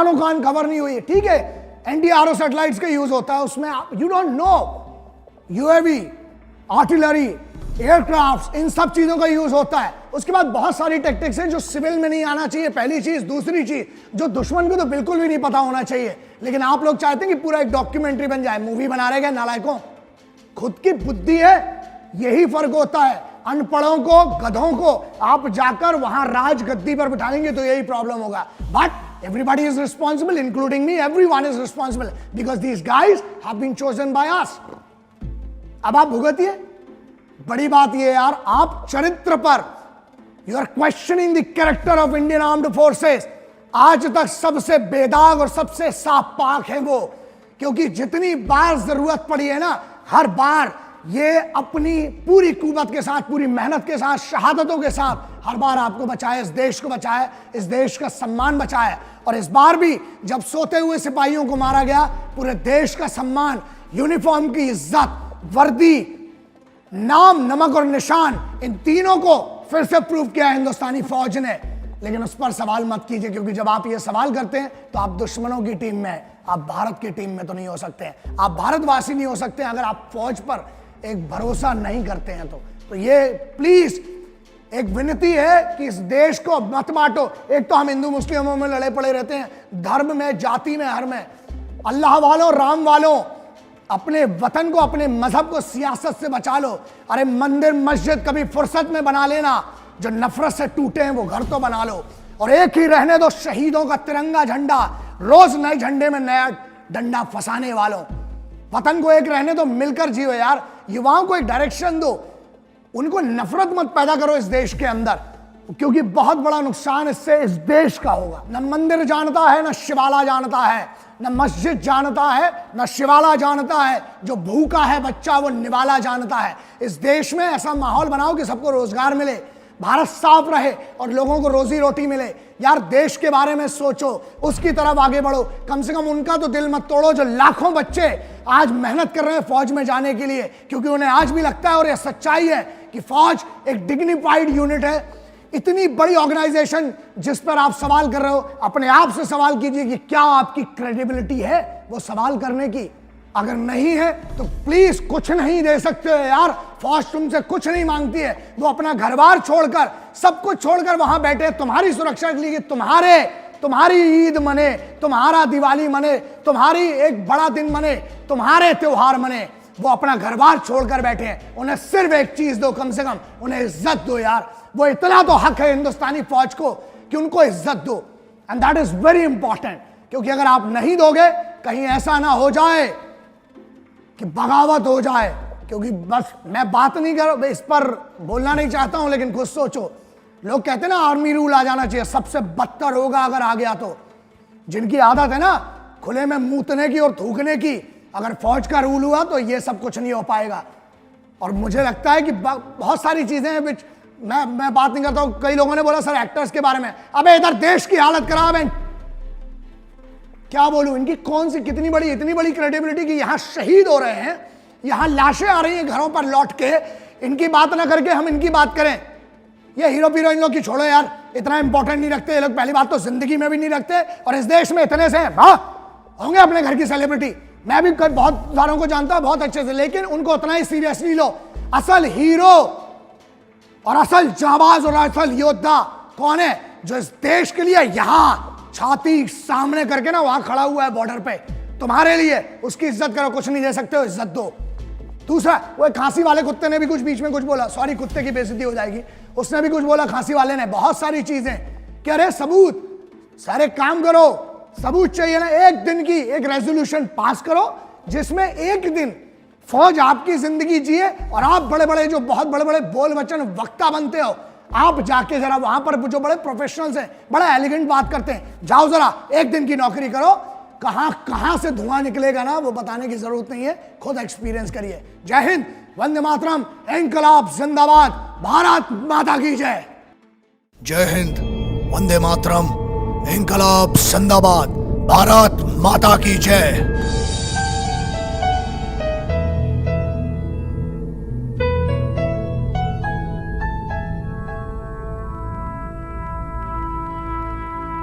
आंखों कान खबर नहीं हुई है, ठीक है, एंटी-आरओ सैटेलाइट्स का यूज होता है उसमें, you don't know, UAV, artillery, aircraft, इन सब चीजों का यूज होता है। उसके बाद बहुत सारी टेक्टिक्स हैं जो सिविल में नहीं आना चाहिए, पहली चीज। दूसरी चीज, जो दुश्मन को तो बिल्कुल भी नहीं पता होना चाहिए, लेकिन आप लोग चाहते हैं कि पूरा एक डॉक्यूमेंट्री बन जाए, मूवी बना रहे हैं नालायकों। खुद की बुद्धि है, यही फर्क होता है। अनपढ़ों को, गधों को आप जाकर वहां राज गद्दी पर बिठाएंगे तो यही प्रॉब्लम होगा। But everybody is responsible, including me, everyone is responsible because these guys have been chosen by us. अब आप भुगतिए। बड़ी बात यह यार, आप चरित्र पर, you are questioning the character of Indian armed forces. आज तक सबसे बेदाग और सबसे साफ पाक है वो, क्योंकि जितनी बार जरूरत पड़ी है ना, हर बार ये अपनी पूरी कुव्वत के साथ, पूरी मेहनत के साथ, शहादतों के साथ हर बार आपको बचाया, इस देश को बचाया, इस देश का सम्मान बचाया। और इस बार भी जब सोते हुए सिपाहियों को मारा गया, पूरे देश का सम्मान, यूनिफॉर्म की इज्जत, वर्दी, नाम, नमक और निशान, इन तीनों को फिर से प्रूव किया हिंदुस्तानी फौज ने। लेकिन उस पर सवाल मत कीजिए, क्योंकि जब आप ये सवाल करते हैं तो आप दुश्मनों की टीम में हैं, आप भारत की टीम में तो नहीं हो सकते हैं। आप भारतवासी नहीं हो सकते अगर आप फौज पर एक भरोसा नहीं करते हैं तो ये प्लीज एक विनती है कि इस देश को मत बांटो। एक तो हम हिंदू मुस्लिमों में लड़े पड़े रहते हैं, धर्म में, जाति में, हर में। अल्लाह वालों, राम वालों, अपने वतन को, अपने मजहब को सियासत से बचा लो। अरे मंदिर मस्जिद कभी फुर्सत में बना लेना, जो नफरत से टूटे हैं वो घर तो बना लो। और एक ही रहने दो शहीदों का तिरंगा झंडा, रोज नए झंडे में नया डंडा फंसाने वालों। वतन को एक रहने दो, मिलकर जियो यार। युवाओं को एक डायरेक्शन दो, उनको नफरत मत पैदा करो इस देश के अंदर, क्योंकि बहुत बड़ा नुकसान इससे इस देश का होगा। न मंदिर जानता है, न शिवाला जानता है, न मस्जिद जानता है, न शिवाला जानता है। जो भूखा है बच्चा वो निवाला जानता है। इस देश में ऐसा माहौल बनाओ कि सबको रोजगार मिले, भारत साफ रहे और लोगों को रोजी रोटी मिले। यार देश के बारे में सोचो, उसकी तरफ आगे बढ़ो। कम से कम उनका तो दिल मत तोड़ो, जो लाखों बच्चे आज मेहनत कर रहे हैं फौज में जाने के लिए, क्योंकि उन्हें आज भी लगता है, और यह सच्चाई है, कि फौज एक डिग्निफाइड यूनिट है। इतनी बड़ी ऑर्गेनाइजेशन जिस पर आप सवाल कर रहे हो, अपने आप से सवाल कीजिए कि क्या आपकी क्रेडिबिलिटी है वो सवाल करने की। अगर नहीं है तो प्लीज कुछ नहीं दे सकते हो यार। फौज तुमसे कुछ नहीं मांगती है, वो अपना घर बार छोड़कर, सब कुछ छोड़कर वहां बैठे तुम्हारी सुरक्षा के लिए, तुम्हारी ईद मने, तुम्हारा दिवाली मने, तुम्हारी एक बड़ा दिन मने, तुम्हारे त्योहार मने। वो अपना घर बार छोड़कर बैठे हैं। उन्हें सिर्फ एक चीज दो, कम से कम उन्हें इज्जत दो यार। वो इतना तो हक है हिंदुस्तानी फौज को कि उनको इज्जत दो, and that is very important. क्योंकि अगर आप नहीं दोगे, कहीं ऐसा ना हो जाए कि बगावत हो जाए। क्योंकि बस मैं बात नहीं कर, इस पर बोलना नहीं चाहता हूं, लेकिन खुद सोचो, लोग कहते हैं ना आर्मी रूल आ जाना चाहिए, सबसे बदतर होगा अगर आ गया तो। जिनकी आदत है ना खुले में मूतने की और थूकने की, अगर फौज का रूल हुआ तो ये सब कुछ नहीं हो पाएगा। और मुझे लगता है कि बहुत सारी चीजें हैं विच मैं बात नहीं करता हूं। कई लोगों ने बोला सर एक्टर्स के बारे में, अबे इधर देश की हालत खराब है, क्या बोलूं। इनकी कौन सी इतनी बड़ी क्रेडिबिलिटी कि यहां शहीद हो रहे हैं, यहां लाशें आ रही हैं घरों पर लौट के, इनकी बात ना करके हम इनकी बात करें। ये हीरो हीरोइन लोग की छोड़ो यार, इतना इंपॉर्टेंट नहीं रखते ये लोग, पहली बात तो जिंदगी में भी नहीं रखते। और इस देश में इतने से होंगे अपने घर की सेलिब्रिटी, मैं भी बहुत सारों को जानता हूं बहुत अच्छे से, लेकिन उनको उतना ही सीरियसली लो। असल हीरो और असल जाबाज और असल योद्धा कौन है? जो इस देश के लिए यहां छाती सामने करके ना वहां खड़ा हुआ है बॉर्डर पे तुम्हारे लिए। उसकी इज्जत करो, कुछ नहीं दे सकते हो, इज्जत दो। दूसरा, वो खांसी वाले कुत्ते ने भी कुछ बीच में कुछ बोला, सॉरी कुत्ते की बेइज्जती हो जाएगी, उसने भी कुछ बोला खांसी वाले ने, बहुत सारी चीजें। कह रहे सबूत, सारे काम करो, सबूत चाहिए ना। एक दिन की एक रेजोल्यूशन पास करो जिसमें एक दिन फौज आपकी जिंदगी जिए और आप बड़े बड़े जो बहुत बड़े बड़े बोल वचन वक्ता बनते हो, आप जाके जरा वहां पर जो बड़े प्रोफेशनल्स हैं, बड़ा एलिगेंट बात करते हैं, जाओ जरा एक दिन की नौकरी करो। कहां से धुआं निकलेगा ना वो बताने की जरूरत नहीं है, खुद एक्सपीरियंस करिए। जय हिंद, वंदे मातरम, इंकलाब जिंदाबाद, भारत माता की जय। जय हिंद, वंदे मातरम, इंकलाब जिंदाबाद, भारत माता की जय।